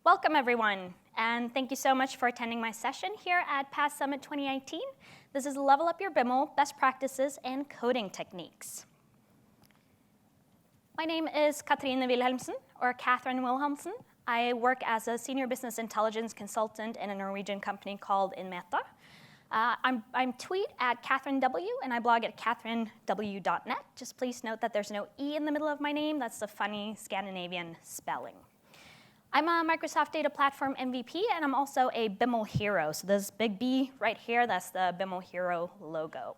Welcome, everyone, and thank you so much for attending my session here at PASS Summit 2018. This is Level Up Your Biml, Best Practices and Coding Techniques. My name is Katrine Wilhelmsen, or Catherine Wilhelmsen. I work as a senior business intelligence consultant in a Norwegian company called Inmeta. I'm tweet at Catherine W, and I blog at catherinew.net. Just please note that there's no E in the middle of my name. That's the funny Scandinavian spelling. I'm a Microsoft Data Platform MVP, and I'm also a Biml hero. So this big B right here, that's the Biml hero logo.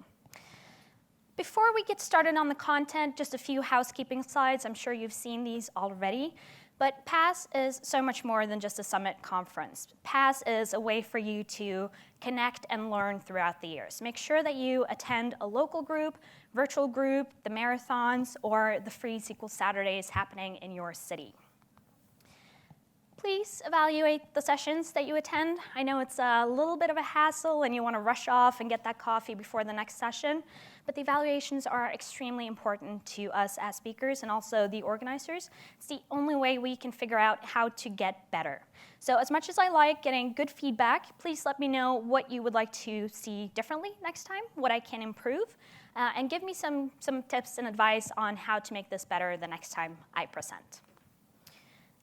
Before we get started on the content, just a few housekeeping slides. I'm sure you've seen these already. But PASS is so much more than just a summit conference. PASS is a way for you to connect and learn throughout the years. Make sure that you attend a local group, virtual group, the marathons, or the free SQL Saturdays happening in your city. Please evaluate the sessions that you attend. I know it's a little bit of a hassle and you want to rush off and get that coffee before the next session, but the evaluations are extremely important to us as speakers and also the organizers. It's the only way we can figure out how to get better. So as much as I like getting good feedback, please let me know what you would like to see differently next time, what I can improve, and give me some tips and advice on how to make this better the next time I present.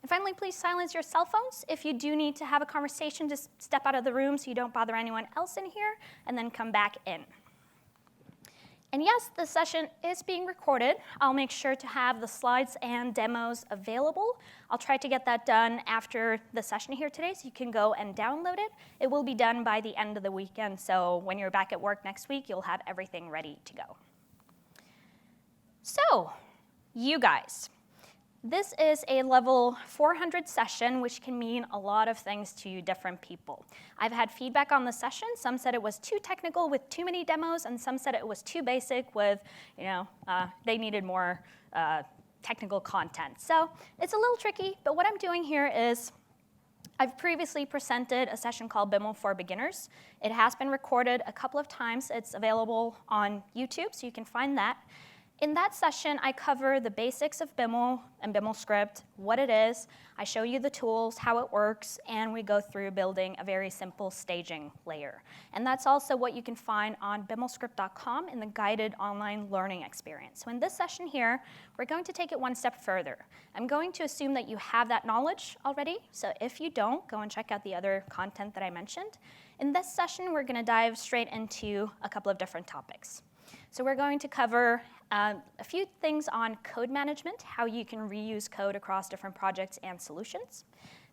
And finally, please silence your cell phones. If you do need to have a conversation, just step out of the room so you don't bother anyone else in here, and then come back in. And yes, the session is being recorded. I'll make sure to have the slides and demos available. I'll try to get that done after the session here today, so you can go and download it. It will be done by the end of the weekend, so when you're back at work next week, you'll have everything ready to go. So, you guys. This is a level 400 session, which can mean a lot of things to different people. I've had feedback on the session. Some said it was too technical with too many demos, and some said it was too basic with, they needed more technical content. So it's a little tricky, but what I'm doing here is I've previously presented a session called Biml for Beginners. It has been recorded a couple of times. It's available on YouTube, so you can find that. In that session, I cover the basics of Biml and Biml script, what it is. I show you the tools, how it works, and we go through building a very simple staging layer. And that's also what you can find on bimlscript.com in the guided online learning experience. So in this session here, we're going to take it one step further. I'm going to assume that you have that knowledge already. So if you don't, go and check out the other content that I mentioned. In this session, we're going to dive straight into a couple of different topics. So we're going to cover a few things on code management, how you can reuse code across different projects and solutions.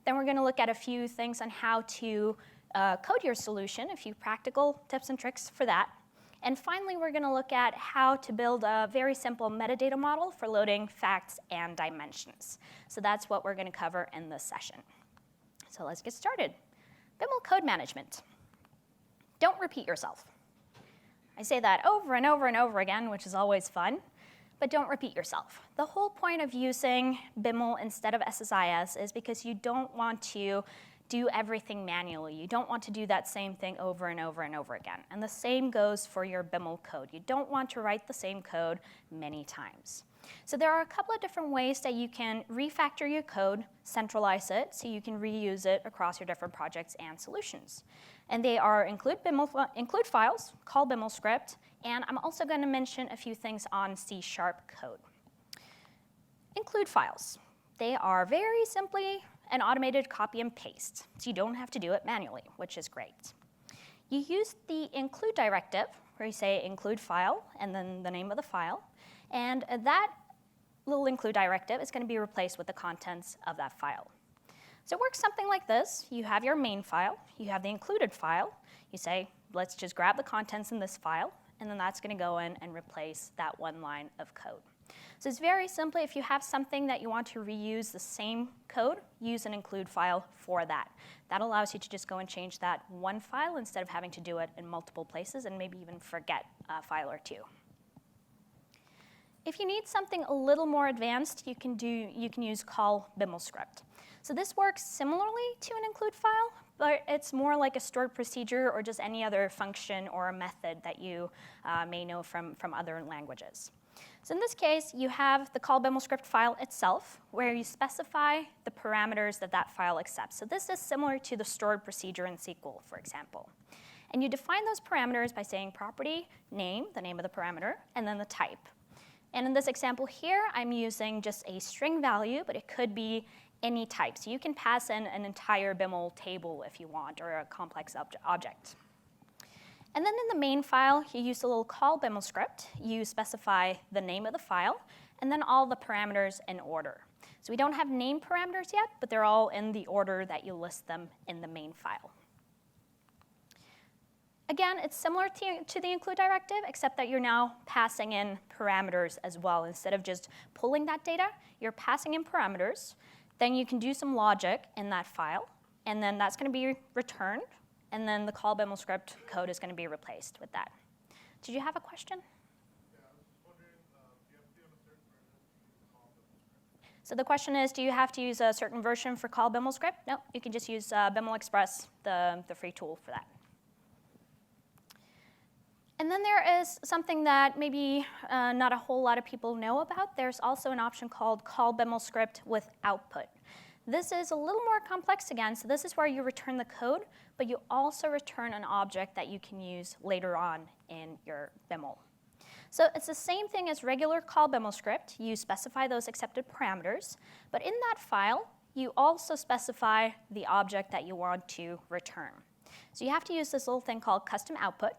Then we're going to look at a few things on how to code your solution, a few practical tips and tricks for that. And finally, we're going to look at how to build a very simple metadata model for loading facts and dimensions. So that's what we're going to cover in this session. So let's get started. Biml code management. Don't repeat yourself. I say that over and over and over again, which is always fun, but don't repeat yourself. The whole point of using Biml instead of SSIS is because you don't want to do everything manually. You don't want to do that same thing over and over and over again. And the same goes for your Biml code. You don't want to write the same code many times. So there are a couple of different ways that you can refactor your code, centralize it, so you can reuse it across your different projects and solutions. And they are include files, call Biml script, and I'm also going to mention a few things on C# code. Include files. They are very simply an automated copy and paste, so you don't have to do it manually, which is great. You use the include directive, where you say include file, and then the name of the file, and that little include directive is going to be replaced with the contents of that file. So it works something like this. You have your main file, you have the included file, you say, let's just grab the contents in this file, and then that's going to go in and replace that one line of code. So it's very simply, if you have something that you want to reuse the same code, use an include file for that. That allows you to just go and change that one file instead of having to do it in multiple places and maybe even forget a file or two. If you need something a little more advanced, you can use call Biml script. So this works similarly to an include file, but it's more like a stored procedure or just any other function or a method that you may know from other languages. So in this case, you have the call Biml script file itself, where you specify the parameters that that file accepts. So this is similar to the stored procedure in SQL, for example. And you define those parameters by saying property, name, the name of the parameter, and then the type. And in this example here, I'm using just a string value, but it could be any type. So you can pass in an entire Biml table if you want, or a complex object. And then in the main file, you use a little call Biml script. You specify the name of the file, and then all the parameters in order. So we don't have name parameters yet, but they're all in the order that you list them in the main file. Again, it's similar to the include directive, except that you're now passing in parameters as well. Instead of just pulling that data, you're passing in parameters. Then you can do some logic in that file, and then that's going to be returned, and then the call Biml script code is going to be replaced with that. Did you have a question? Yeah, I was just wondering, do you have to be on a certain version to use call Biml script? So the question is, do you have to use a certain version for call Biml script? No, you can just use Biml Express, the free tool for that. And then there is something that maybe not a whole lot of people know about. There's also an option called call Biml script with output. This is a little more complex again. So this is where you return the code, but you also return an object that you can use later on in your Biml. So it's the same thing as regular call Biml script. You specify those accepted parameters, but in that file, you also specify the object that you want to return. So you have to use this little thing called custom output.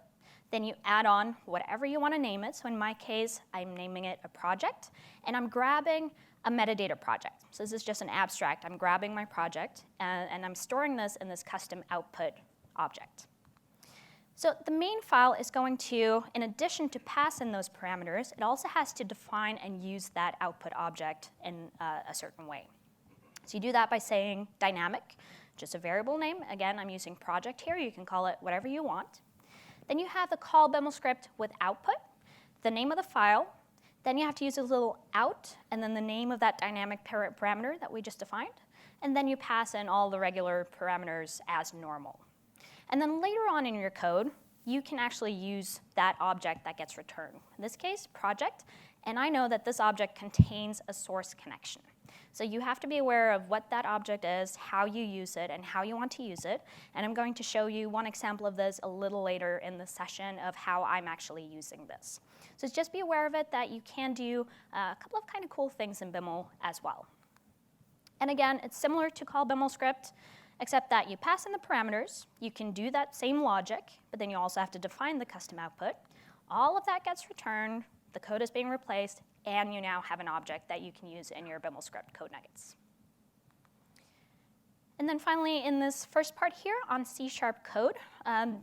Then you add on whatever you want to name it. So in my case, I'm naming it a project, and I'm grabbing a metadata project. So this is just an abstract. I'm grabbing my project, and I'm storing this in this custom output object. So the main file is going to, in addition to pass in those parameters, it also has to define and use that output object in a certain way. So you do that by saying dynamic, just a variable name. Again, I'm using project here. You can call it whatever you want. Then you have the call Biml script with output, the name of the file. Then you have to use a little out, and then the name of that dynamic parameter that we just defined. And then you pass in all the regular parameters as normal. And then later on in your code, you can actually use that object that gets returned. In this case, project. And I know that this object contains a source connection. So you have to be aware of what that object is, how you use it, and how you want to use it. And I'm going to show you one example of this a little later in the session of how I'm actually using this. So just be aware of it, that you can do a couple of kind of cool things in Biml as well. And again, it's similar to call Biml script, except that you pass in the parameters. You can do that same logic, but then you also have to define the custom output. All of that gets returned. The code is being replaced, and you now have an object that you can use in your Biml script code nuggets. And then finally, in this first part here on C# code,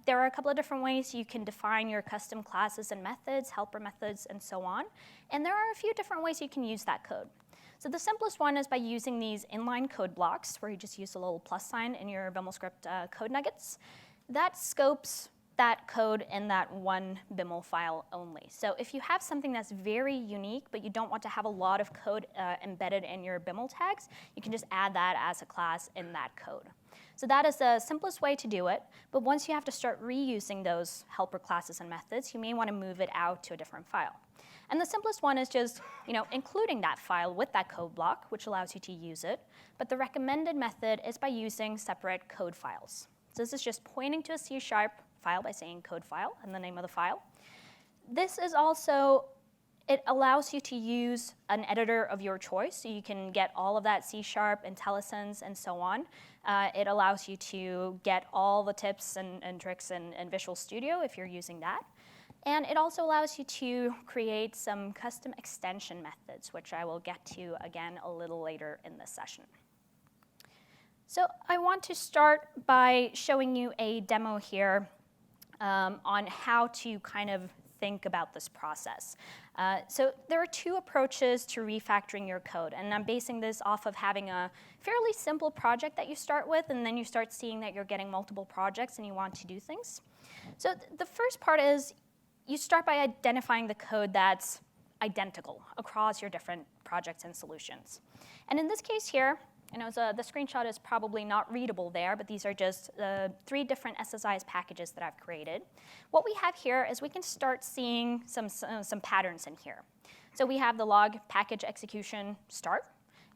there are a couple of different ways you can define your custom classes and methods, helper methods, and so on. And there are a few different ways you can use that code. So the simplest one is by using these inline code blocks, where you just use a little plus sign in your Biml script code nuggets. That scopes that code in that one Biml file only. So if you have something that's very unique, but you don't want to have a lot of code embedded in your Biml tags, you can just add that as a class in that code. So that is the simplest way to do it. But once you have to start reusing those helper classes and methods, you may want to move it out to a different file. And the simplest one is just including that file with that code block, which allows you to use it. But the recommended method is by using separate code files. So this is just pointing to a C# file by saying code file and the name of the file. This is also, it allows you to use an editor of your choice, so you can get all of that C#, IntelliSense, and so on. It allows you to get all the tips and tricks in Visual Studio if you're using that. And it also allows you to create some custom extension methods, which I will get to again a little later in this session. So I want to start by showing you a demo here on how to kind of think about this process. So there are two approaches to refactoring your code, and I'm basing this off of having a fairly simple project that you start with, and then you start seeing that you're getting multiple projects and you want to do things. So the first part is you start by identifying the code that's identical across your different projects and solutions. And in this case here, the screenshot is probably not readable there, but these are just 3 different SSIS packages that I've created. What we have here is we can start seeing some patterns in here. So we have the log package execution start,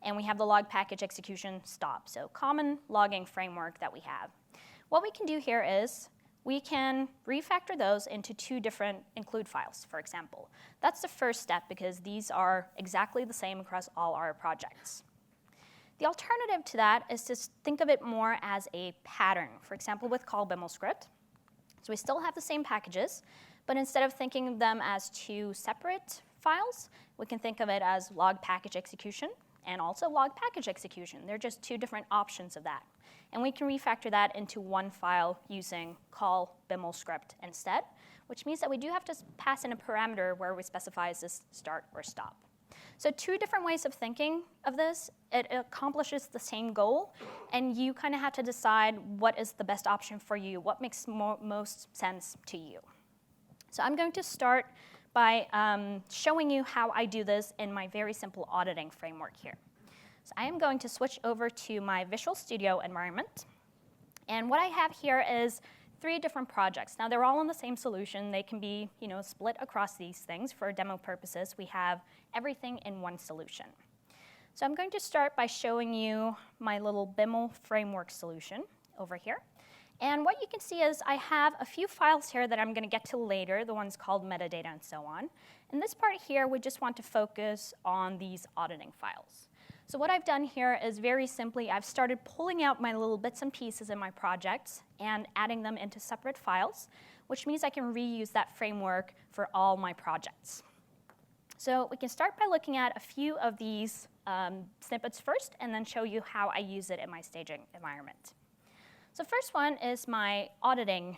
and we have the log package execution stop. So common logging framework that we have. What we can do here is we can refactor those into two different include files, for example. That's the first step because these are exactly the same across all our projects. The alternative to that is to think of it more as a pattern, for example, with call Biml script. So we still have the same packages, but instead of thinking of them as two separate files, we can think of it as log package execution and also log package execution. They're just two different options of that. And we can refactor that into one file using call Biml script instead, which means that we do have to pass in a parameter where we specify is this start or stop. So two different ways of thinking of this. It accomplishes the same goal, and you kind of have to decide what is the best option for you, what makes most sense to you. So I'm going to start by showing you how I do this in my very simple auditing framework here. So I am going to switch over to my Visual Studio environment. And what I have here is 3 different projects. Now, they're all in the same solution. They can be split across these things. For demo purposes, we have everything in one solution. So I'm going to start by showing you my little Biml framework solution over here. And what you can see is I have a few files here that I'm going to get to later, the ones called metadata and so on. In this part here, we just want to focus on these auditing files. So what I've done here is very simply, I've started pulling out my little bits and pieces in my projects and adding them into separate files, which means I can reuse that framework for all my projects. So we can start by looking at a few of these snippets first, and then show you how I use it in my staging environment. So first one is my auditing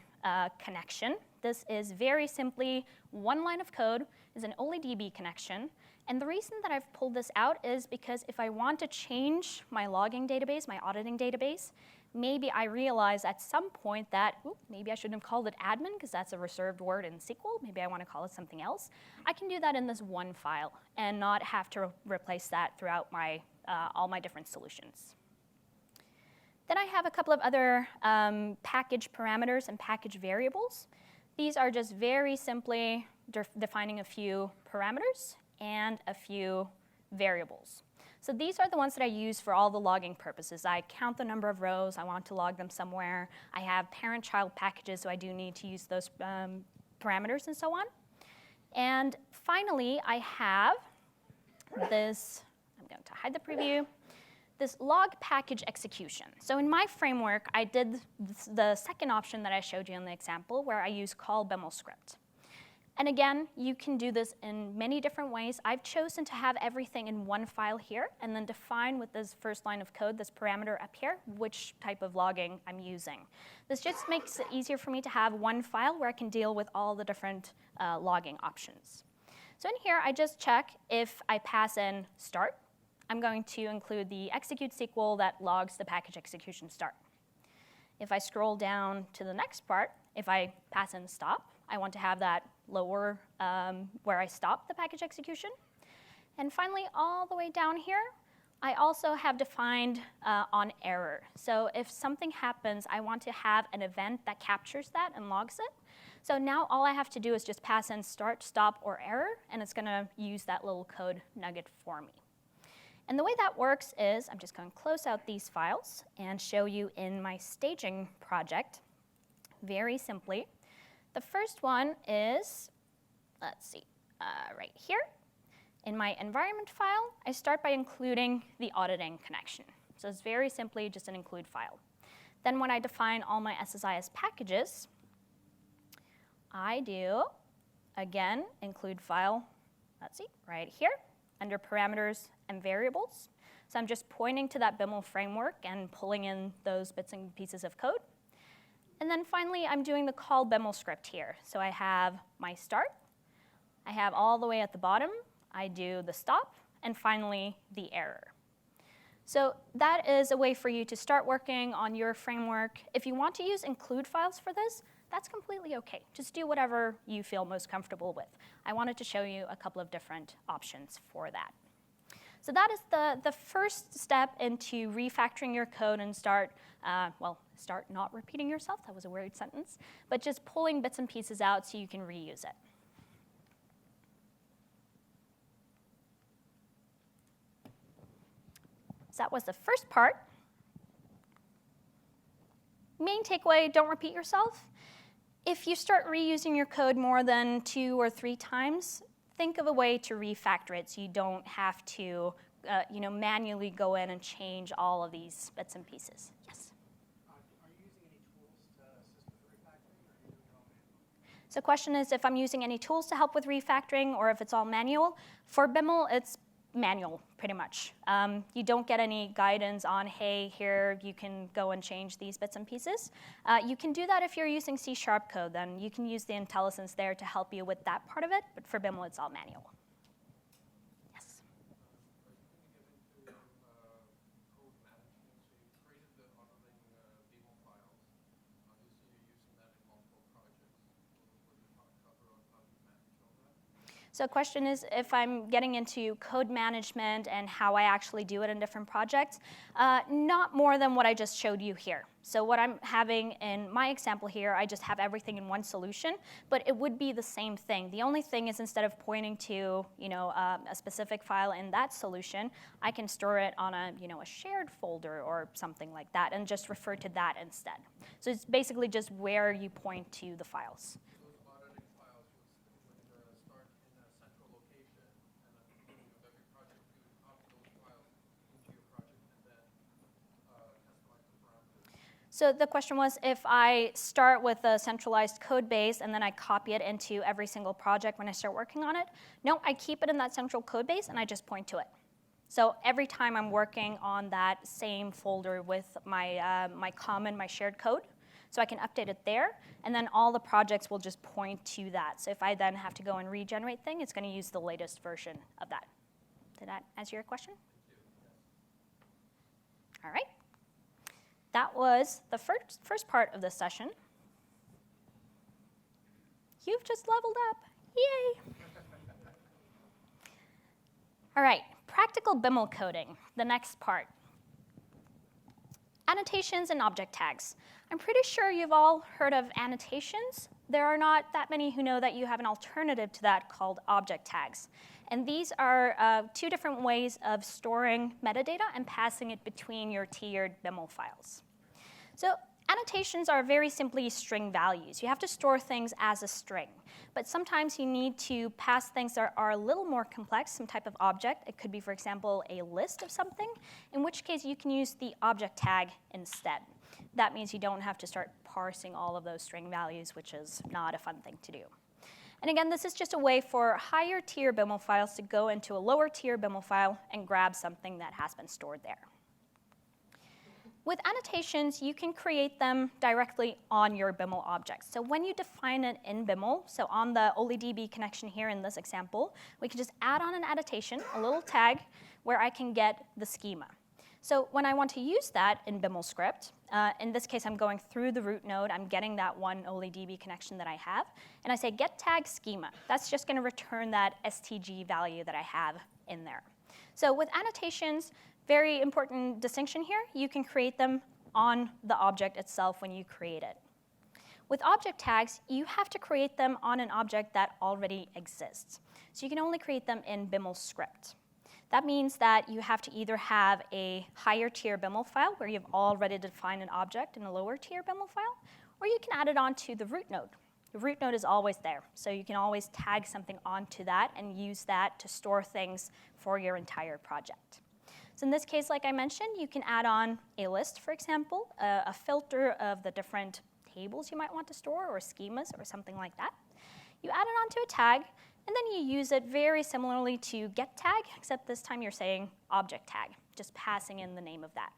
connection. This is very simply one line of code, is an OLEDB connection. And the reason that I've pulled this out is because if I want to change my logging database, my auditing database, maybe I realize at some point that, maybe I shouldn't have called it admin because that's a reserved word in SQL. Maybe I want to call it something else. I can do that in this one file and not have to replace that throughout my, all my different solutions. Then I have a couple of other package parameters and package variables. These are just very simply defining a few parameters and a few variables. So these are the ones that I use for all the logging purposes. I count the number of rows. I want to log them somewhere. I have parent-child packages, so I do need to use those parameters and so on. And finally, I have this, I'm going to hide the preview, this log package execution. So in my framework, I did the second option that I showed you in the example, where I use call Biml script. And again, you can do this in many different ways. I've chosen to have everything in one file here, and then define with this first line of code, this parameter up here, which type of logging I'm using. This just makes it easier for me to have one file where I can deal with all the different logging options. So in here, I just check if I pass in start. I'm going to include the execute SQL that logs the package execution start. If I scroll down to the next part, if I pass in stop, I want to have that lower where I stop the package execution. And finally, all the way down here, I also have defined on error. So if something happens, I want to have an event that captures that and logs it. So now all I have to do is just pass in start, stop, or error, and it's going to use that little code nugget for me. And the way that works is I'm just going to close out these files and show you in my staging project very simply. The first one is, let's see, right here. In my environment file, I start by including the auditing connection. So it's very simply just an include file. Then when I define all my SSIS packages, I do, again, include file, let's see, right here, under parameters and variables. So I'm just pointing to that Biml framework and pulling in those bits and pieces of code. And then finally, I'm doing the call Biml script here. So I have my start. I have all the way at the bottom. I do the stop. And finally, the error. So that is a way for you to start working on your framework. If you want to use include files for this, that's completely OK. Just do whatever you feel most comfortable with. I wanted to show you a couple of different options for that. So that is the first step into refactoring your code and start not repeating yourself. That was a weird sentence. But just pulling bits and pieces out so you can reuse it. So that was the first part. Main takeaway, don't repeat yourself. If you start reusing your code more than 2 or 3 times, think of a way to refactor it so you don't have to manually go in and change all of these bits and pieces. Yes? Are you using any tools to assist with refactoring, or are you doing it all manually? So the question is if I'm using any tools to help with refactoring or if it's all manual. For Biml, it's manual, pretty much. You don't get any guidance on, hey, here you can go and change these bits and pieces. You can do that if you're using C# code, then you can use the IntelliSense there to help you with that part of it, but for Biml, it's all manual. Yes? Are you going to get into code management? So you created the underlying Biml files. Obviously, you're using that in multiple projects. Will you cover on how you manage all that? So the question is if I'm getting into code management and how I actually do it in different projects, not more than what I just showed you here. So what I'm having in my example here, I just have everything in one solution, but it would be the same thing. The only thing is instead of pointing to a specific file in that solution, I can store it on a shared folder or something like that and just refer to that instead. So it's basically just where you point to the files. Those auditing files would start in a central location, and at the beginning of every project, you would copy those files into your project and then customize the parameters. So the question was if I start with a centralized code base and then I copy it into every single project when I start working on it. No, I keep it in that central code base and I just point to it. So every time I'm working on that same folder with my my shared code, so I can update it there, and then all the projects will just point to that. So if I then have to go and regenerate thing, it's going to use the latest version of that. Did that answer your question? All right. That was the first part of this session. You've just leveled up. Yay! All right, practical Biml coding, the next part. Annotations and object tags. I'm pretty sure you've all heard of annotations. There are not that many who know that you have an alternative to that called object tags. And these are 2 different ways of storing metadata and passing it between your tiered Biml files. So annotations are very simply string values. You have to store things as a string. But sometimes you need to pass things that are a little more complex, some type of object. It could be, for example, a list of something, in which case you can use the object tag instead. That means you don't have to start parsing all of those string values, which is not a fun thing to do. And again, this is just a way for higher tier Biml files to go into a lower tier Biml file and grab something that has been stored there. With annotations, you can create them directly on your Biml objects. So when you define it in Biml, so on the OLEDB connection here in this example, we can just add on an annotation, a little tag, where I can get the schema. So when I want to use that in Biml script, in this case, I'm going through the root node. I'm getting that one OLEDB connection that I have. And I say get tag schema. That's just going to return that STG value that I have in there. So with annotations, very important distinction here. You can create them on the object itself when you create it. With object tags, you have to create them on an object that already exists. So you can only create them in Biml script. That means that you have to either have a higher tier Biml file where you've already defined an object in a lower tier Biml file, or you can add it onto the root node. The root node is always there, so you can always tag something onto that and use that to store things for your entire project. So in this case, like I mentioned, you can add on a list, for example, a filter of the different tables you might want to store or schemas or something like that. You add it onto a tag, and then you use it very similarly to get tag, except this time you're saying object tag, just passing in the name of that.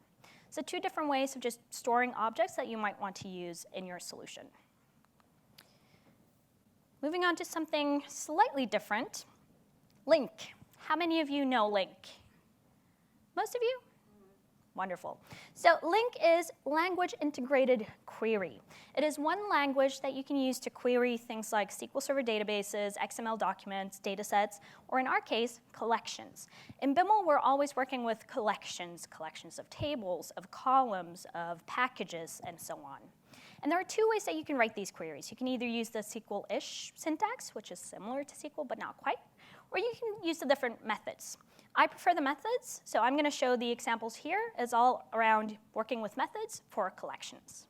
So 2 different ways of just storing objects that you might want to use in your solution. Moving on to something slightly different, LINQ. How many of you know LINQ? Most of you? Wonderful. So LINQ is language integrated query. It is one language that you can use to query things like SQL Server databases, XML documents, data sets, or in our case, collections. In Biml, we're always working with collections of tables, of columns, of packages, and so on. And there are 2 ways that you can write these queries. You can either use the SQL-ish syntax, which is similar to SQL but not quite, or you can use the different methods. I prefer the methods, so I'm going to show the examples here is all around working with methods for collections.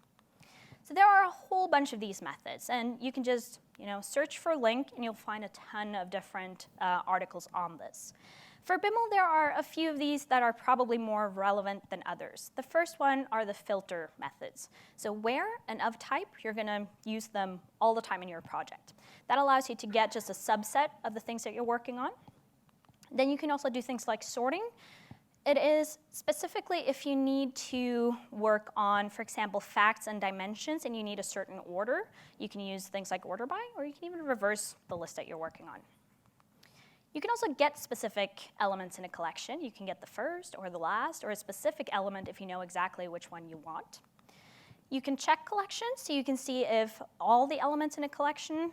So there are a whole bunch of these methods, and you can just search for link, and you'll find a ton of different articles on this. For Biml, there are a few of these that are probably more relevant than others. The first one are the filter methods. So where and of type, you're going to use them all the time in your project. That allows you to get just a subset of the things that you're working on. Then you can also do things like sorting. It is specifically if you need to work on, for example, facts and dimensions, and you need a certain order. You can use things like order by, or you can even reverse the list that you're working on. You can also get specific elements in a collection. You can get the first or the last, or a specific element if you know exactly which one you want. You can check collections, so you can see if all the elements in a collection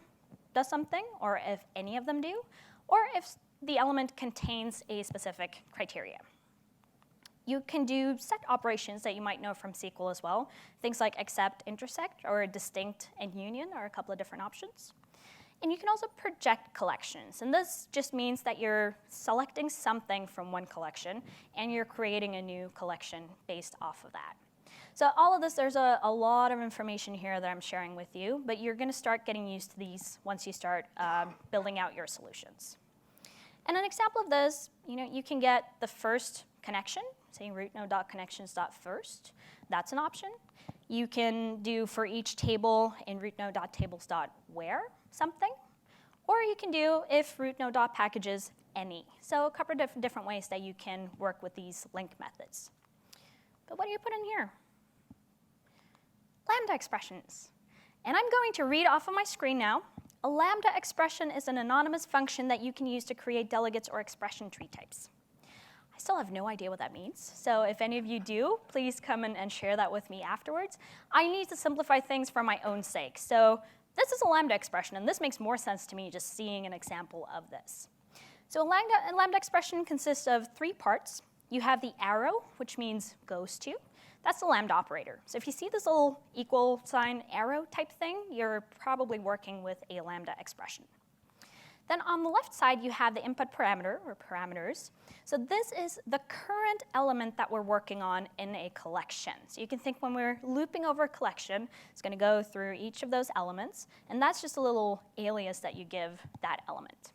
does something, or if any of them do, or if the element contains a specific criteria. You can do set operations that you might know from SQL as well. Things like accept, intersect, or distinct and union are a couple of different options. And you can also project collections. And this just means that you're selecting something from one collection, and you're creating a new collection based off of that. So all of this, there's a lot of information here that I'm sharing with you, but you're going to start getting used to these once you start building out your solutions. And an example of this, you can get the first connection, say rootnode.connections.first. That's an option. You can do for each table in rootnode.tables.where something. Or you can do if rootnode.packages any. So a couple of different ways that you can work with these link methods. But what do you put in here? Lambda expressions. And I'm going to read off of my screen now. A lambda expression is an anonymous function that you can use to create delegates or expression tree types. I still have no idea what that means, so if any of you do, please come and share that with me afterwards. I need to simplify things for my own sake, so this is a lambda expression, and this makes more sense to me just seeing an example of this. So a lambda expression consists of 3 parts. You have the arrow, which means goes to. That's the lambda operator. So if you see this little equal sign arrow type thing, you're probably working with a lambda expression. Then on the left side, you have the input parameter, or parameters. So this is the current element that we're working on in a collection. So you can think when we're looping over a collection, it's going to go through each of those elements, and that's just a little alias that you give that element.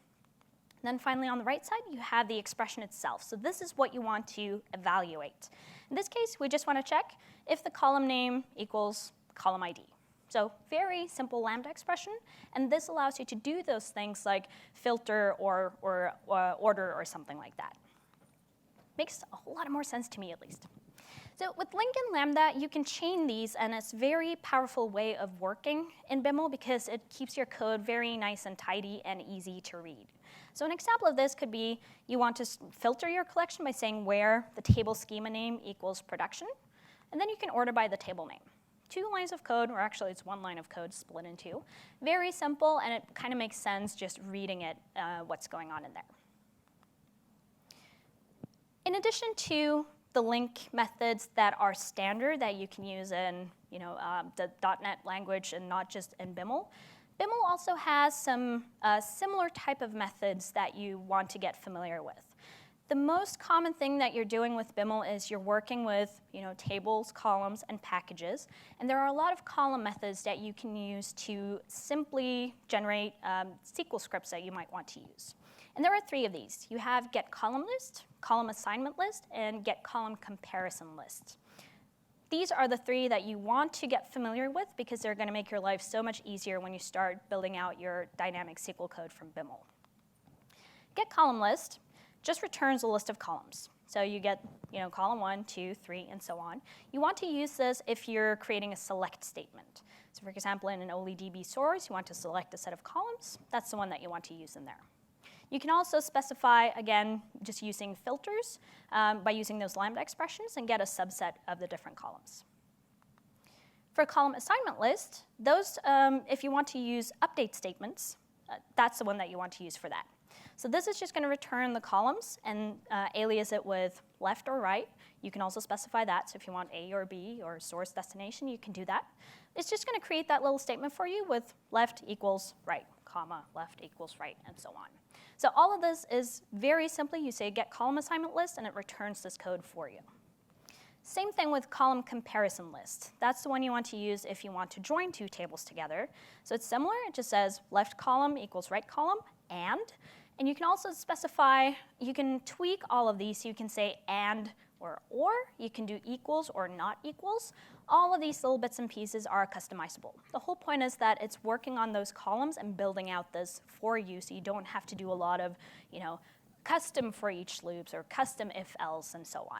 Then finally, on the right side, you have the expression itself. So this is what you want to evaluate. In this case, we just want to check if the column name equals column ID. So very simple lambda expression, and this allows you to do those things like filter or order or something like that. Makes a whole lot more sense to me, at least. So with link and lambda, you can chain these, and it's a very powerful way of working in Biml because it keeps your code very nice and tidy and easy to read. So an example of this could be you want to filter your collection by saying where the table schema name equals production, and then you can order by the table name. 2 lines of code, or actually it's 1 line of code split in 2. Very simple, and it kind of makes sense just reading it, what's going on in there. In addition to the link methods that are standard that you can use in the .NET language and not just in Biml, Biml also has some similar type of methods that you want to get familiar with. The most common thing that you're doing with Biml is you're working with tables, columns, and packages. And there are a lot of column methods that you can use to simply generate SQL scripts that you might want to use. And there are 3 of these. You have get column list, column assignment list, and get column comparison list. These are the 3 that you want to get familiar with because they're going to make your life so much easier when you start building out your dynamic SQL code from Biml. Get column list just returns a list of columns. So you get column 1, 2, 3, and so on. You want to use this if you're creating a select statement. So for example, in an OLEDB source, you want to select a set of columns. That's the one that you want to use in there. You can also specify, again, just using filters by using those lambda expressions and get a subset of the different columns. For a column assignment list, those, if you want to use update statements, that's the one that you want to use for that. So this is just going to return the columns and alias it with left or right. You can also specify that. So if you want A or B or source destination, you can do that. It's just going to create that little statement for you with left equals right, comma, left equals right, and so on. So all of this is very simply, you say get column assignment list, and it returns this code for you. Same thing with column comparison list. That's the one you want to use if you want to join two tables together. So it's similar. It just says left column equals right column, and you can also specify, you can tweak all of these. So you can say and or, you can do equals or not equals. All of these little bits and pieces are customizable. The whole point is that it's working on those columns and building out this for you, so you don't have to do a lot of, custom for each loops or custom if else and so on.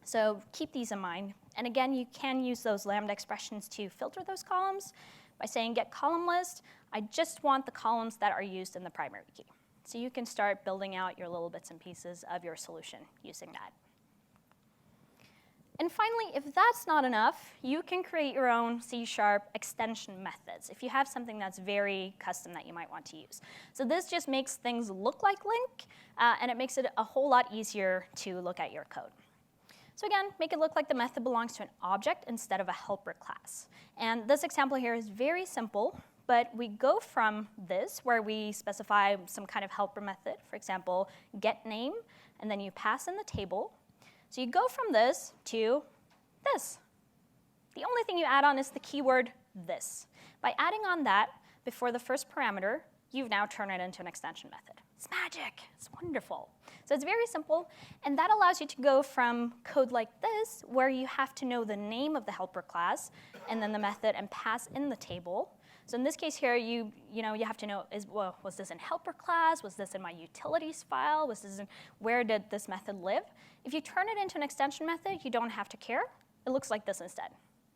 So keep these in mind. And again, you can use those Lambda expressions to filter those columns by saying get column list. I just want the columns that are used in the primary key. So you can start building out your little bits and pieces of your solution using that. And finally, if that's not enough, you can create your own C# extension methods if you have something that's very custom that you might want to use. So this just makes things look like LINQ, and it makes it a whole lot easier to look at your code. So again, make it look like the method belongs to an object instead of a helper class. And this example here is very simple, but we go from this, where we specify some kind of helper method, for example, getName, and then you pass in the table. So you go from this to this. The only thing you add on is the keyword this. By adding on that before the first parameter, you've now turned it into an extension method. It's magic. It's wonderful. So it's very simple, and that allows you to go from code like this, where you have to know the name of the helper class and then the method and pass in the table. So in this case here, you have to know, was this in helper class? Was this in my utilities file? Was this in, where did this method live? If you turn it into an extension method, you don't have to care. It looks like this instead,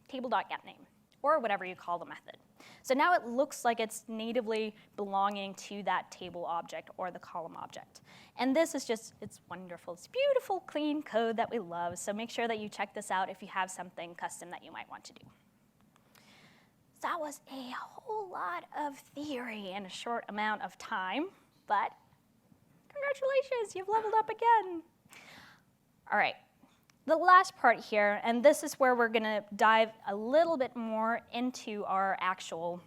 table.getName, or whatever you call the method. So now it looks like it's natively belonging to that table object or the column object. And this is just, it's wonderful. It's beautiful, clean code that we love. So make sure that you check this out if you have something custom that you might want to do. That was a whole lot of theory in a short amount of time, but congratulations, you've leveled up again. All right, the last part here, and this is where we're going to dive a little bit more into our actual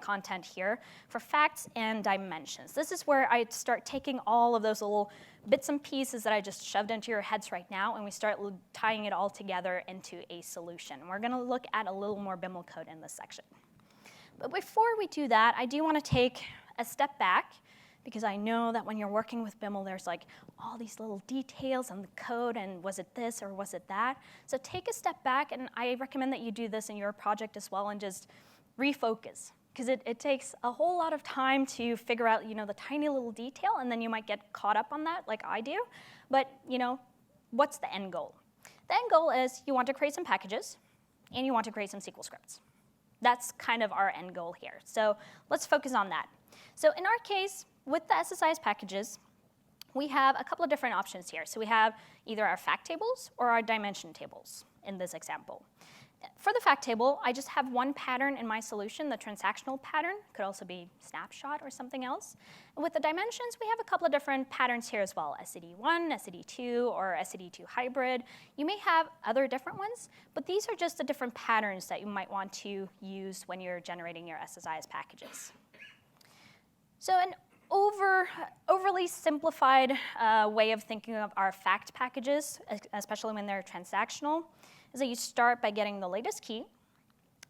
content here for facts and dimensions. This is where I start taking all of those little bits and pieces that I just shoved into your heads right now, and we start tying it all together into a solution. We're going to look at a little more Biml code in this section. But before we do that, I do want to take a step back, because I know that when you're working with Biml, there's like all these little details on the code, and was it this or was it that? So take a step back, and I recommend that you do this in your project as well, and just refocus. Because it takes a whole lot of time to figure out, the tiny little detail, and then you might get caught up on that like I do. But, what's the end goal? The end goal is you want to create some packages, and you want to create some SQL scripts. That's kind of our end goal here. So let's focus on that. So in our case, with the SSIS packages, we have a couple of different options here. So we have either our fact tables or our dimension tables in this example. For the fact table, I just have one pattern in my solution, the transactional pattern. Could also be snapshot or something else. And with the dimensions, we have a couple of different patterns here as well, SCD1, SCD2, or SCD2 hybrid. You may have other different ones, but these are just the different patterns that you might want to use when you're generating your SSIS packages. So an overly simplified way of thinking of our fact packages, especially when they're transactional, is that you start by getting the latest key,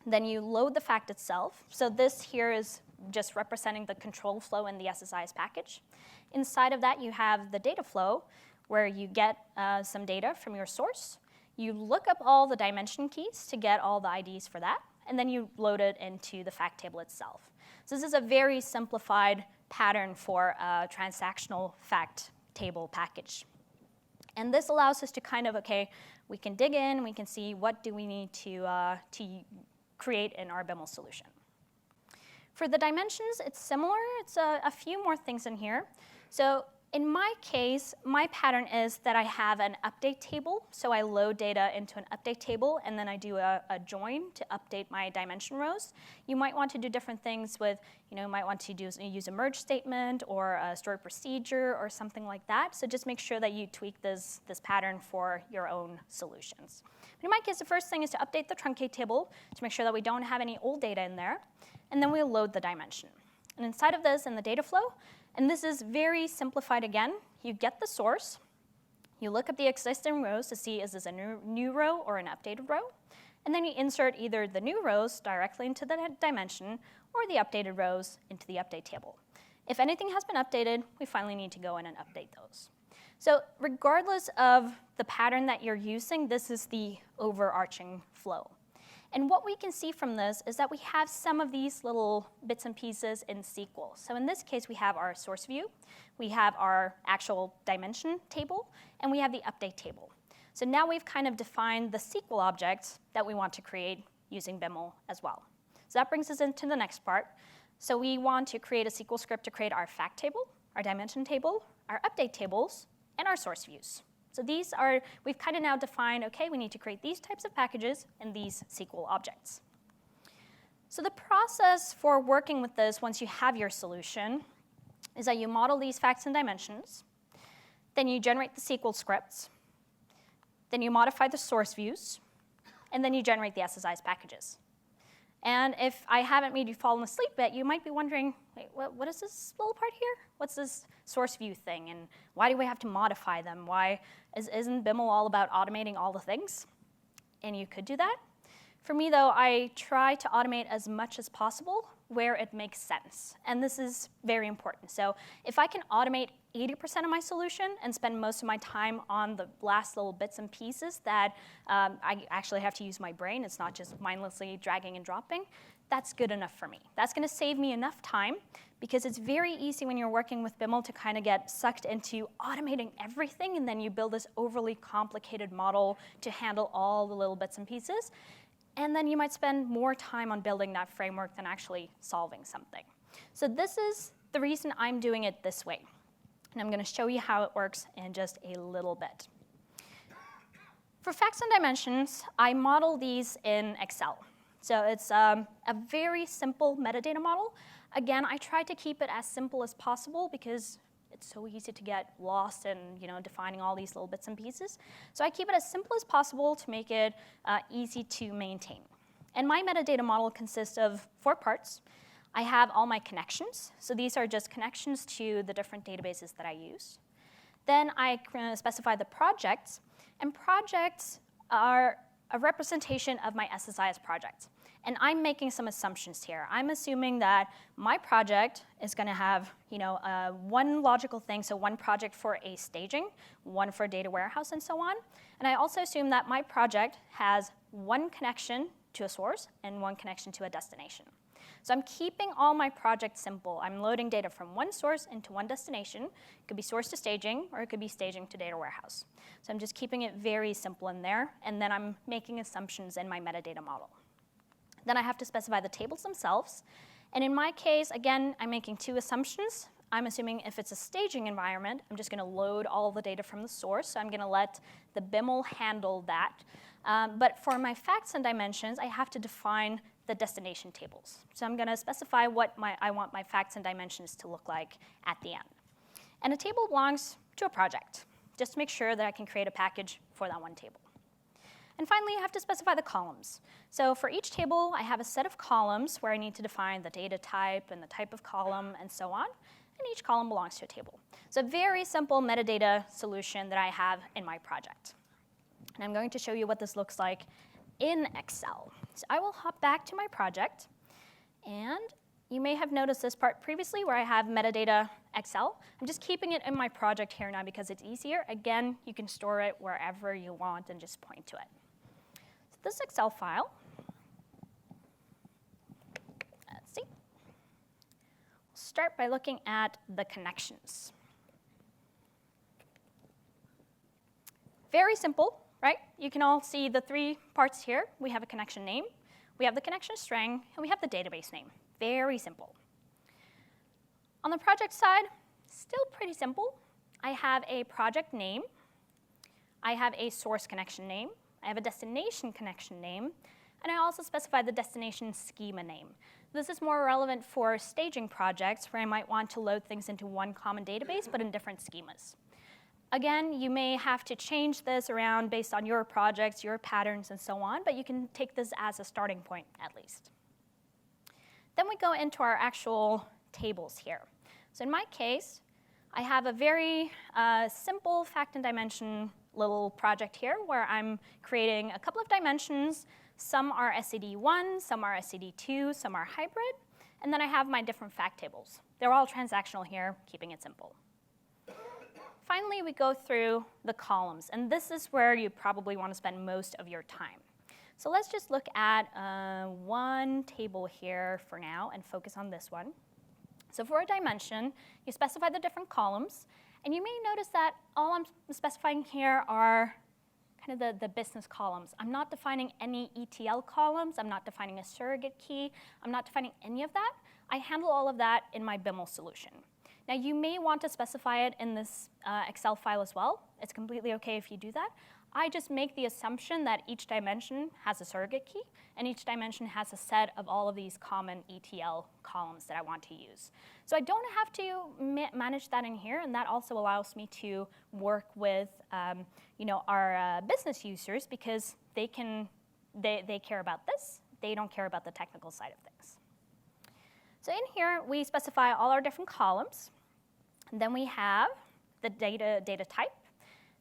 then you load the fact itself. So this here is just representing the control flow in the SSIS package. Inside of that, you have the data flow, where you get some data from your source. You look up all the dimension keys to get all the IDs for that, and then you load it into the fact table itself. So this is a very simplified pattern for a transactional fact table package. And this allows us to kind of, we can dig in, we can see what do we need to create in our Biml solution. For the dimensions, it's similar. It's a few more things in here. So in my case, my pattern is that I have an update table. So I load data into an update table, and then I do a join to update my dimension rows. You might want to do different things with, you might want to use a merge statement or a stored procedure or something like that. So just make sure that you tweak this pattern for your own solutions. But in my case, the first thing is to update the truncate table to make sure that we don't have any old data in there. And then we'll load the dimension. And inside of this, in the data flow, And this is very simplified again. You get the source. You look up the existing rows to see is this a new row or an updated row. And then you insert either the new rows directly into the dimension or the updated rows into the update table. If anything has been updated, we finally need to go in and update those. So regardless of the pattern that you're using, this is the overarching flow. And what we can see from this is that we have some of these little bits and pieces in SQL. So in this case, we have our source view, we have our actual dimension table, and we have the update table. So now we've kind of defined the SQL objects that we want to create using Biml as well. So that brings us into the next part. So we want to create a SQL script to create our fact table, our dimension table, our update tables, and our source views. So these are, we've kind of now defined, okay, we need to create these types of packages and these SQL objects. So the process for working with this once you have your solution is that you model these facts and dimensions, then you generate the SQL scripts, then you modify the source views, and then you generate the SSIS packages. And if I haven't made you fall asleep yet, you might be wondering, wait, what is this little part here? What's this source view thing, and why do we have to modify them? Why isn't Biml all about automating all the things? And you could do that. For me, though, I try to automate as much as possible where it makes sense, and this is very important. So if I can automate 80% of my solution and spend most of my time on the last little bits and pieces that I actually have to use my brain, it's not just mindlessly dragging and dropping, that's good enough for me. That's going to save me enough time, because it's very easy when you're working with Biml to kind of get sucked into automating everything, and then you build this overly complicated model to handle all the little bits and pieces. And then you might spend more time on building that framework than actually solving something. So this is the reason I'm doing it this way. And I'm going to show you how it works in just a little bit. For facts and dimensions, I model these in Excel. So it's a very simple metadata model. Again, I try to keep it as simple as possible because it's so easy to get lost in defining all these little bits and pieces. So I keep it as simple as possible to make it easy to maintain. And my metadata model consists of 4 parts. I have all my connections. So these are just connections to the different databases that I use. Then I specify the projects. And projects are a representation of my SSIS project. And I'm making some assumptions here. I'm assuming that my project is going to have one logical thing, so one project for a staging, one for a data warehouse, and so on. And I also assume that my project has one connection to a source and one connection to a destination. So I'm keeping all my projects simple. I'm loading data from one source into one destination. It could be source to staging, or it could be staging to data warehouse. So I'm just keeping it very simple in there, and then I'm making assumptions in my metadata model. Then I have to specify the tables themselves. And in my case, again, I'm making 2 assumptions. I'm assuming if it's a staging environment, I'm just going to load all the data from the source. So I'm going to let the Biml handle that. But for my facts and dimensions, I have to define the destination tables. So I'm going to specify what I want my facts and dimensions to look like at the end. And a table belongs to a project, just to make sure that I can create a package for that one table. And finally, I have to specify the columns. So for each table, I have a set of columns where I need to define the data type and the type of column and so on. And each column belongs to a table. So a very simple metadata solution that I have in my project. And I'm going to show you what this looks like in Excel. So I will hop back to my project. And you may have noticed this part previously where I have metadata Excel. I'm just keeping it in my project here now because it's easier. Again, you can store it wherever you want and just point to it. So this Excel file, let's see. We'll start by looking at the connections. Very simple, right? You can all see the 3 parts here. We have a connection name, we have the connection string, and we have the database name. Very simple. On the project side, still pretty simple. I have a project name, I have a source connection name, I have a destination connection name, and I also specify the destination schema name. This is more relevant for staging projects where I might want to load things into one common database but in different schemas. Again, you may have to change this around based on your projects, your patterns, and so on, but you can take this as a starting point at least. Then we go into our actual tables here. So in my case, I have a very simple fact and dimension little project here where I'm creating a couple of dimensions. Some are SCD1, some are SCD2, some are hybrid. And then I have my different fact tables. They're all transactional here, keeping it simple. Finally, we go through the columns. And this is where you probably want to spend most of your time. So let's just look at one table here for now and focus on this one. So for a dimension, you specify the different columns. And you may notice that all I'm specifying here are kind of the business columns. I'm not defining any ETL columns. I'm not defining a surrogate key. I'm not defining any of that. I handle all of that in my Biml solution. Now, you may want to specify it in this Excel file as well. It's completely OK if you do that. I just make the assumption that each dimension has a surrogate key, and each dimension has a set of all of these common ETL columns that I want to use. So I don't have to manage that in here, and that also allows me to work with our business users because they care about this. They don't care about the technical side of things. So in here, we specify all our different columns. And then we have the data type.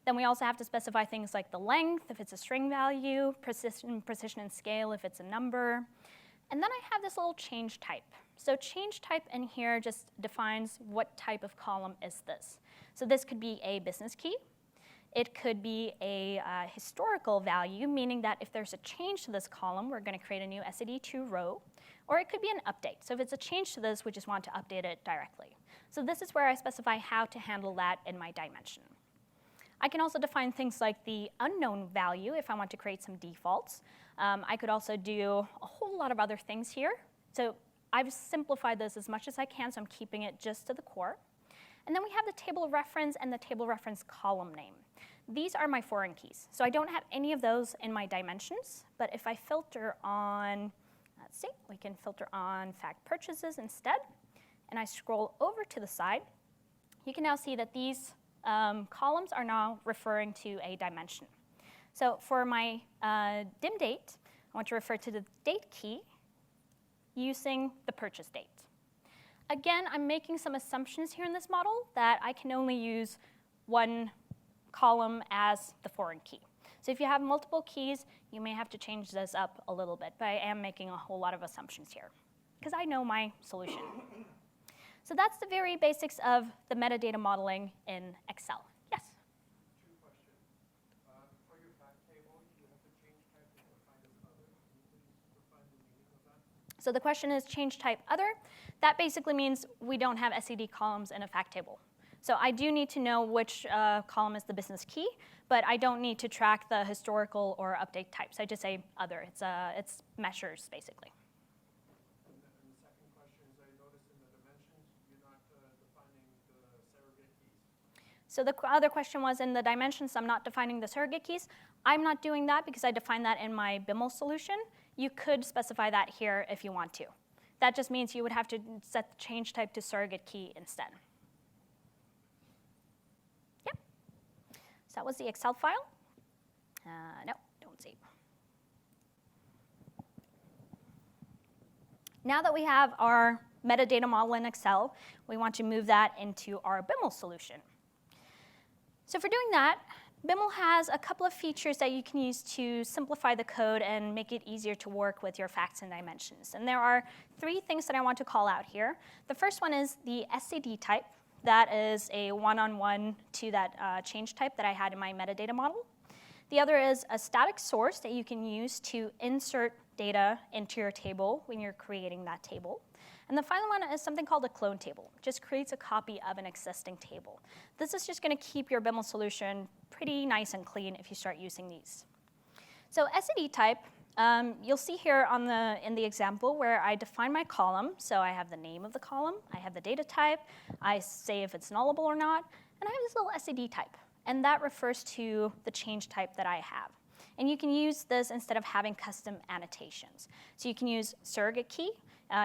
Then we also have to specify things like the length, if it's a string value, precision and scale, if it's a number. And then I have this little change type. So change type in here just defines what type of column is this. So this could be a business key. It could be a historical value, meaning that if there's a change to this column, we're going to create a new SCD2 row. Or it could be an update. So if it's a change to this, we just want to update it directly. So this is where I specify how to handle that in my dimension. I can also define things like the unknown value if I want to create some defaults. I could also do a whole lot of other things here. So I've simplified this as much as I can, so I'm keeping it just to the core. And then we have the table reference and the table reference column name. These are my foreign keys. So I don't have any of those in my dimensions. But if I filter on, let's see, we can filter on fact purchases instead. And I scroll over to the side. You can now see that these columns are now referring to a dimension. So for my dim date, I want to refer to the date key using the purchase date. Again, I'm making some assumptions here in this model that I can only use one column as the foreign key. So if you have multiple keys, you may have to change this up a little bit, but I am making a whole lot of assumptions here because I know my solution. So that's the very basics of the metadata modeling in Excel. Yes? Two questions. For your fact table, you have the change type is defined as other. Can you please define the meaning of that? So the question is change type other. That basically means we don't have SCD columns in a fact table. So I do need to know which column is the business key, but I don't need to track the historical or update types. I just say other. It's measures, basically. And the second question is, I noticed in the dimensions, you're not defining the surrogate keys. So the other question was in the dimensions, I'm not defining the surrogate keys. I'm not doing that because I define that in my Biml solution. You could specify that here if you want to. That just means you would have to set the change type to surrogate key instead. Yep. So that was the Excel file. No, don't see. Now that we have our metadata model in Excel, we want to move that into our Biml solution. So for doing that, Biml has a couple of features that you can use to simplify the code and make it easier to work with your facts and dimensions. And there are three things that I want to call out here. The first one is the SCD type. That is a one-on-one to that change type that I had in my metadata model. The other is a static source that you can use to insert data into your table when you're creating that table. And the final one is something called a clone table. It just creates a copy of an existing table. This is just going to keep your Biml solution pretty nice and clean if you start using these. So SCD type, you'll see here in the example where I define my column. So I have the name of the column, I have the data type, I say if it's nullable or not, and I have this little SCD type. And that refers to the change type that I have. And you can use this instead of having custom annotations. So you can use surrogate key.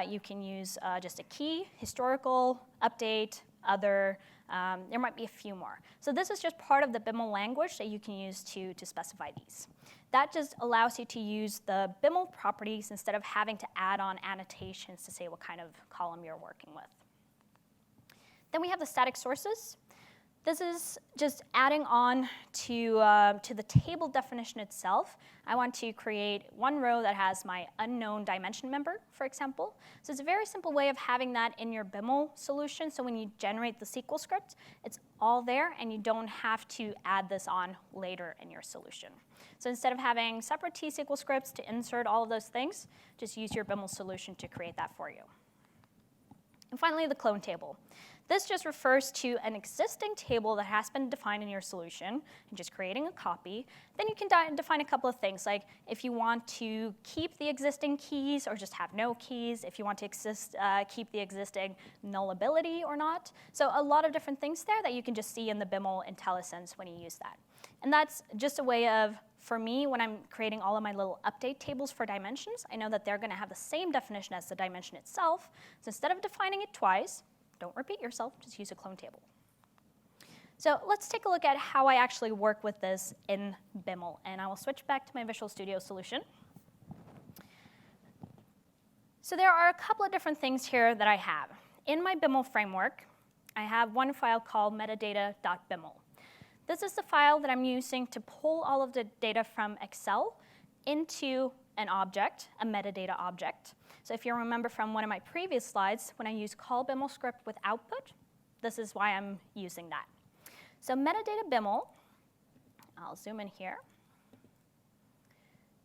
You can use just a key, historical, update, other. There might be a few more. So this is just part of the Biml language that you can use to specify these. That just allows you to use the Biml properties instead of having to add on annotations to say what kind of column you're working with. Then we have the static sources. This is just adding on to the table definition itself. I want to create one row that has my unknown dimension member, for example. So it's a very simple way of having that in your Biml solution. So when you generate the SQL script, it's all there, and you don't have to add this on later in your solution. So instead of having separate T-SQL scripts to insert all of those things, just use your Biml solution to create that for you. And finally, the clone table. This just refers to an existing table that has been defined in your solution, and just creating a copy. Then you can define a couple of things, like if you want to keep the existing keys or just have no keys, if you want to keep the existing nullability or not. So a lot of different things there that you can just see in the Biml IntelliSense when you use that. And that's just a way of, for me, when I'm creating all of my little update tables for dimensions, I know that they're going to have the same definition as the dimension itself. So instead of defining it twice, don't repeat yourself, just use a clone table. So let's take a look at how I actually work with this in Biml. And I will switch back to my Visual Studio solution. So there are a couple of different things here that I have. In my Biml framework, I have one file called metadata.biml. This is the file that I'm using to pull all of the data from Excel into an object, a metadata object. So if you remember from one of my previous slides, when I use call Biml script with output, this is why I'm using that. So metadata Biml, I'll zoom in here.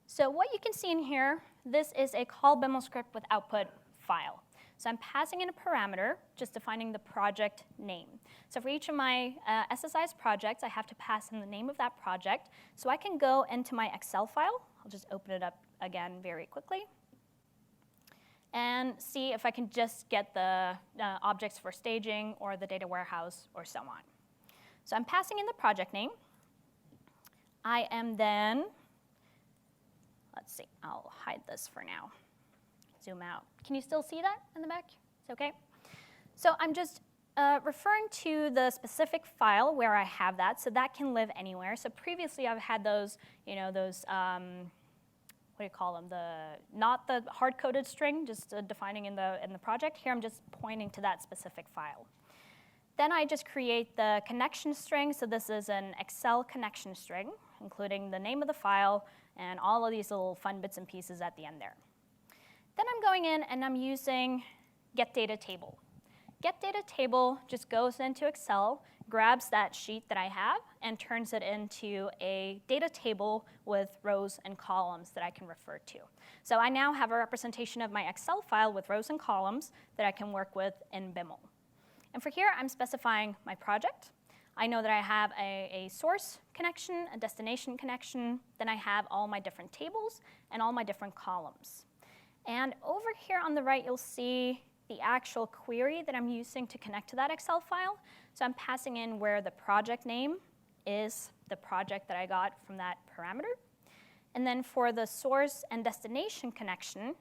So what you can see in here, this is a call Biml script with output file. So I'm passing in a parameter, just defining the project name. So for each of my SSIS projects, I have to pass in the name of that project. So I can go into my Excel file. I'll just open it up again very quickly and see if I can just get the objects for staging or the data warehouse or so on. So I'm passing in the project name. I am then, let's see, I'll hide this for now. Zoom out. Can you still see that in the back? It's OK? So I'm just referring to the specific file where I have that, so that can live anywhere. So previously I've had those, what do you call them? Not the hard-coded string, just defining in the project. Here I'm just pointing to that specific file. Then I just create the connection string. So this is an Excel connection string, including the name of the file and all of these little fun bits and pieces at the end there. Then I'm going in and I'm using getDataTable. GetDataTable just goes into Excel, grabs that sheet that I have, and turns it into a data table with rows and columns that I can refer to. So I now have a representation of my Excel file with rows and columns that I can work with in Biml. And for here, I'm specifying my project. I know that I have a source connection, a destination connection. Then I have all my different tables and all my different columns. And over here on the right, you'll see the actual query that I'm using to connect to that Excel file. So I'm passing in where the project name is the project that I got from that parameter. And then for the source and destination connection,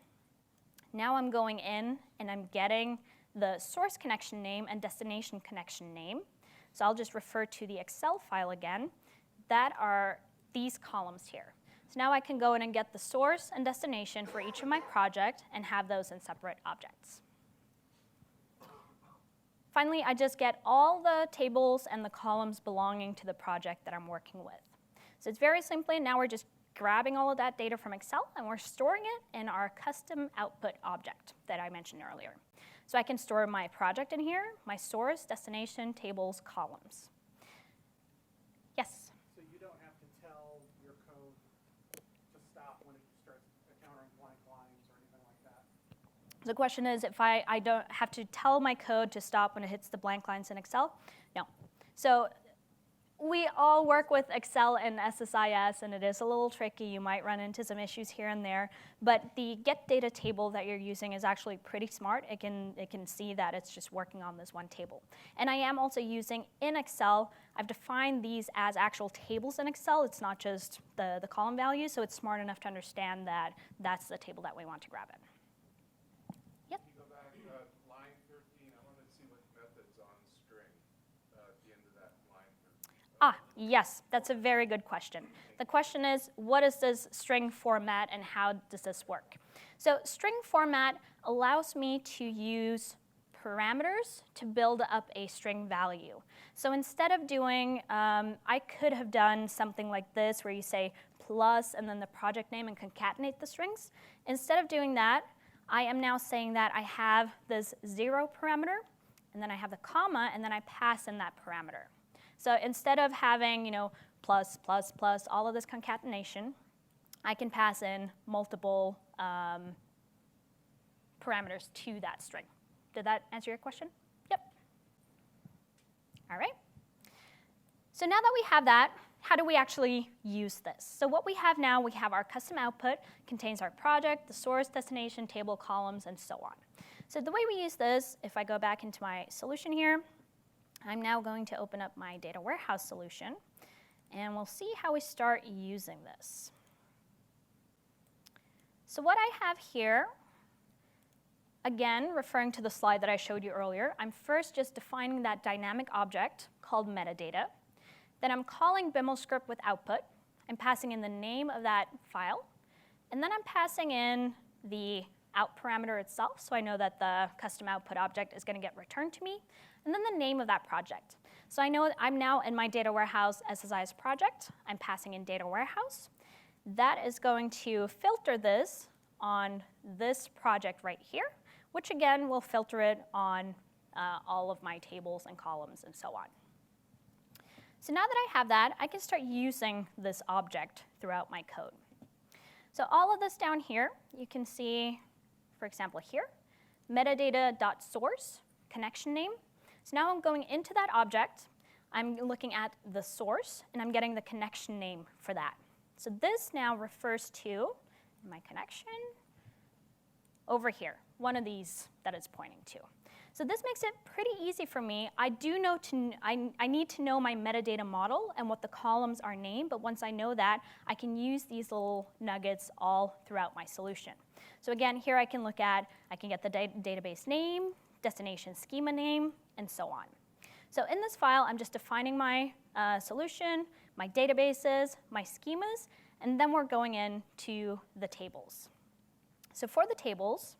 now I'm going in and I'm getting the source connection name and destination connection name. So I'll just refer to the Excel file again. That are these columns here. So now I can go in and get the source and destination for each of my projects and have those in separate objects. Finally, I just get all the tables and the columns belonging to the project that I'm working with. So it's very simply, now we're just grabbing all of that data from Excel and we're storing it in our custom output object that I mentioned earlier. So I can store my project in here, my source, destination, tables, columns. Yes? So you don't have to tell your code to stop when it starts encountering blank lines or anything like that? The question is if I don't have to tell my code to stop when it hits the blank lines in Excel? No. So we all work with Excel and SSIS, and it is a little tricky. You might run into some issues here and there. But the getDataTable that you're using is actually pretty smart. It can see that it's just working on this one table. And I am also using in Excel, I've defined these as actual tables in Excel. It's not just the column values, so it's smart enough to understand that that's the table that we want to grab in. Yep. Can you go back line 13? I wanted to see what methods on string at the end of that line 13. Yes, that's a very good question. The question is, what is this string format and how does this work? So string format allows me to use parameters to build up a string value. So instead of doing, I could have done something like this where you say plus and then the project name and concatenate the strings. Instead of doing that, I am now saying that I have this 0 parameter, and then I have the comma, and then I pass in that parameter. So instead of having, plus, plus, plus, all of this concatenation, I can pass in multiple parameters to that string. Did that answer your question? Yep. All right. So now that we have that, how do we actually use this? So what we have now, we have our custom output, contains our project, the source, destination, table, columns, and so on. So the way we use this, if I go back into my solution here, I'm now going to open up my data warehouse solution, and we'll see how we start using this. So what I have here, again, referring to the slide that I showed you earlier, I'm first just defining that dynamic object called metadata. Then I'm calling Biml script with output. I'm passing in the name of that file. And then I'm passing in the out parameter itself, so I know that the custom output object is going to get returned to me. And then the name of that project. So I know I'm now in my data warehouse SSIS project. I'm passing in data warehouse. That is going to filter this on this project right here, which again will filter it on all of my tables and columns and so on. So now that I have that, I can start using this object throughout my code. So all of this down here, you can see, for example here, metadata.source, connection name. So now I'm going into that object, I'm looking at the source, and I'm getting the connection name for that. So this now refers to my connection over here, one of these that it's pointing to. So this makes it pretty easy for me. I need to know my metadata model and what the columns are named, but once I know that, I can use these little nuggets all throughout my solution. So again, here I can get the database name, destination schema name, and so on. So in this file, I'm just defining my solution, my databases, my schemas, and then we're going into the tables. So for the tables,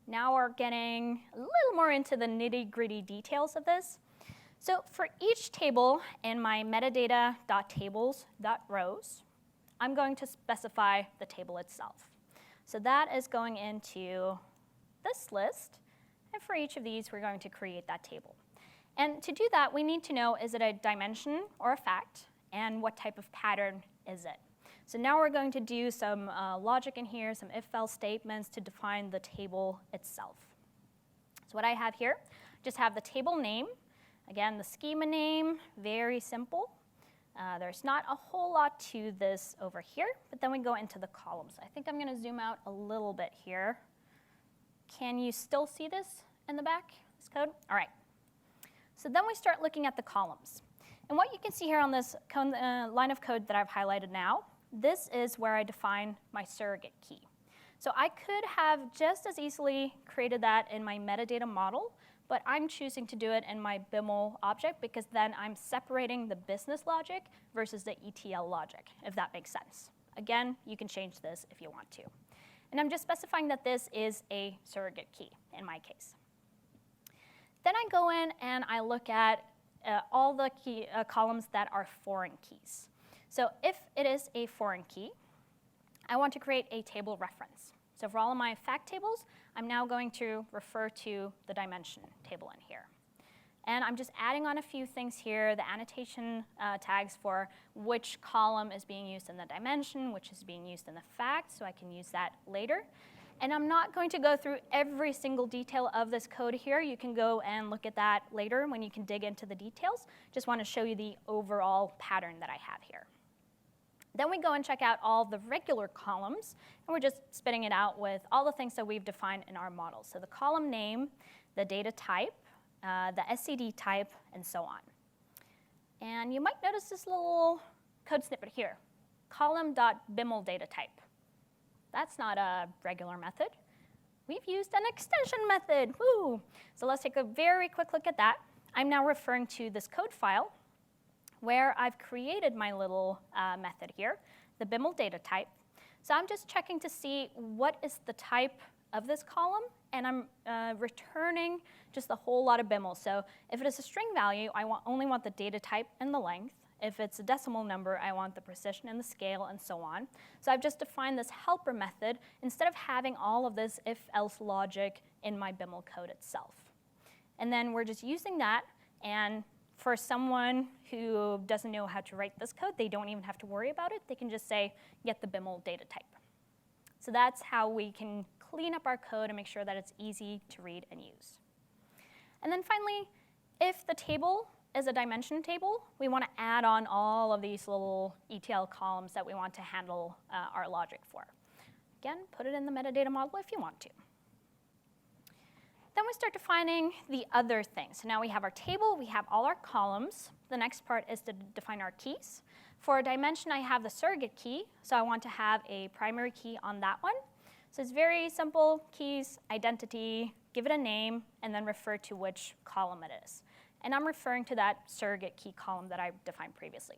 now we're getting a little more into the nitty-gritty details of this. So for each table in my metadata.tables.rows, I'm going to specify the table itself. So that is going into this list, and for each of these, we're going to create that table. And to do that, we need to know, is it a dimension or a fact, and what type of pattern is it? So now we're going to do some logic in here, some if-else statements to define the table itself. So what I have here, just have the table name. Again, the schema name, very simple. There's not a whole lot to this over here, but then we go into the columns. I think I'm going to zoom out a little bit here. Can you still see this in the back, this code? All right. So then we start looking at the columns. And what you can see here on this line of code that I've highlighted now, this is where I define my surrogate key. So I could have just as easily created that in my metadata model, but I'm choosing to do it in my Biml object because then I'm separating the business logic versus the ETL logic, if that makes sense. Again, you can change this if you want to. And I'm just specifying that this is a surrogate key in my case. Then I go in and I look at all the columns that are foreign keys. So if it is a foreign key, I want to create a table reference. So for all of my fact tables, I'm now going to refer to the dimension table in here. And I'm just adding on a few things here, the annotation tags for which column is being used in the dimension, which is being used in the fact, so I can use that later. And I'm not going to go through every single detail of this code here. You can go and look at that later when you can dig into the details. Just want to show you the overall pattern that I have here. Then we go and check out all the regular columns, and we're just spitting it out with all the things that we've defined in our model. So the column name, the data type, the SCD type, and so on. And you might notice this little code snippet here, column.biml data type. That's not a regular method. We've used an extension method, woo! So let's take a very quick look at that. I'm now referring to this code file where I've created my little method here, the Biml data type. So I'm just checking to see what is the type of this column and I'm returning just a whole lot of Biml. So if it is a string value, I only want the data type and the length. If it's a decimal number, I want the precision and the scale and so on. So I've just defined this helper method instead of having all of this if-else logic in my Biml code itself. And then we're just using that, and for someone who doesn't know how to write this code, they don't even have to worry about it. They can just say, get the Biml data type. So that's how we can clean up our code and make sure that it's easy to read and use. And then finally, if the table is a dimension table, we want to add on all of these little ETL columns that we want to handle our logic for. Again, put it in the metadata model if you want to. Then we start defining the other things. So now we have our table, we have all our columns. The next part is to define our keys. For a dimension, I have the surrogate key, so I want to have a primary key on that one. So it's very simple: keys, identity, give it a name, and then refer to which column it is. And I'm referring to that surrogate key column that I defined previously.